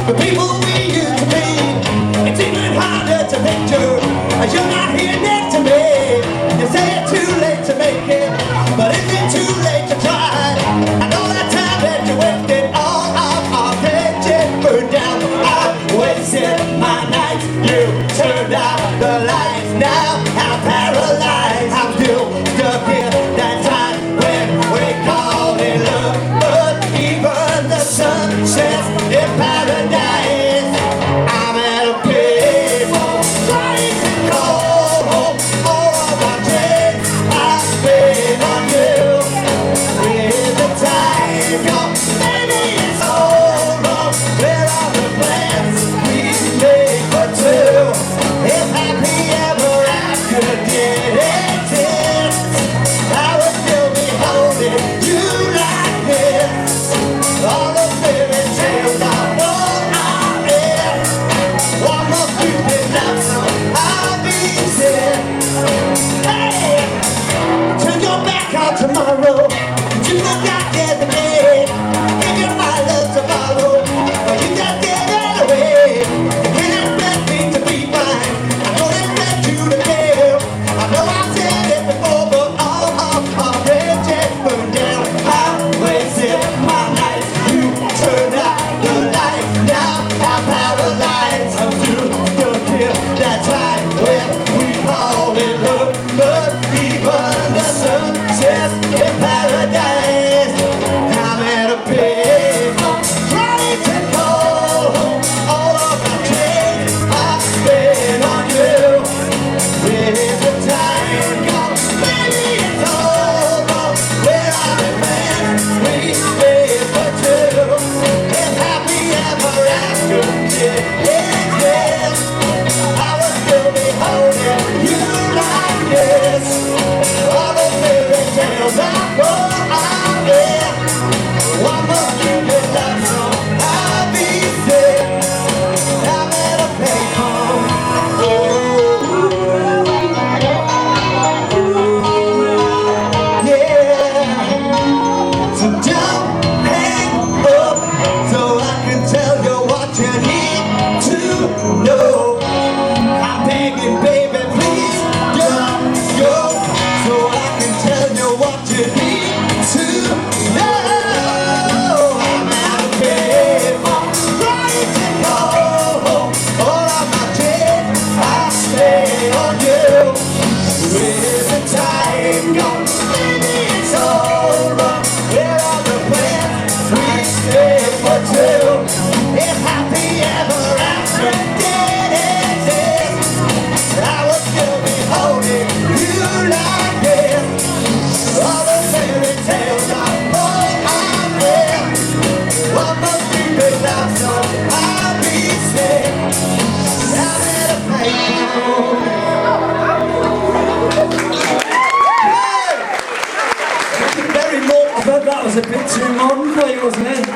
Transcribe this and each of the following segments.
the people we used to be. It's even harder to picture as you're not here next to me. You say it's too late to make it, but is it too late to try? I know that time that you wasted all of our bridges burned down. I wasted my nights, you turned out the lights. Now I'm paralyzed, I'm still stuck in that time when we called it love. But even the sun sets in paradise. I'm at a payphone, trying to call home all of my days I've spent on you. Where's the time gone? Maybe it's over. Where are the plans we made for two? If happy ever after did exist, I would still be holding you like this. All the fairy tales I know I'm in. One more stupid love song, I'll be sick. Hey, turn your back on tomorrow. You forgot yesterday. Give you my love tomorrow, but you just get it away. You can't expect me to be fine. I don't expect you to care. I know I've said it before, but all of our bridges burned down. I wasted my nights. You turned out the light. Now I'm paralyzed. I'm still stuck in that time when we called it love. But even the sun sets in paradise. I'm at a payphone, trying to call home all of the days I spent on you. Where's the time gone? Maybe it's over. Where are the plans we made for two? If happy ever after did exist, I would still be holding you like this. All the fairy tales I know I'm in. One more stupid love song, I'll be sick. I'm at a payphone. Yeah. So don't hang up so I can tell you what you need to know. I'm begging, baby, please don't go so I can tell you what you need to know. I'm at a payphone, trying to call home all of my days I spent on you. Where's the time gone? Maybe it's over. Where are the plans we stayed for two? If happy ever after did exist, I would still be holding you like this. All the fairy tales I know I'm in. One more stupid love song, I'll be sick. I'm at a payphone. Thank you very much. I bet that was a bit too modern for you, wasn't it?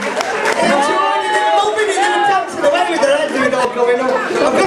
Enjoyed it, moving it, and dancing away with the head, you know, going on. I'm gonna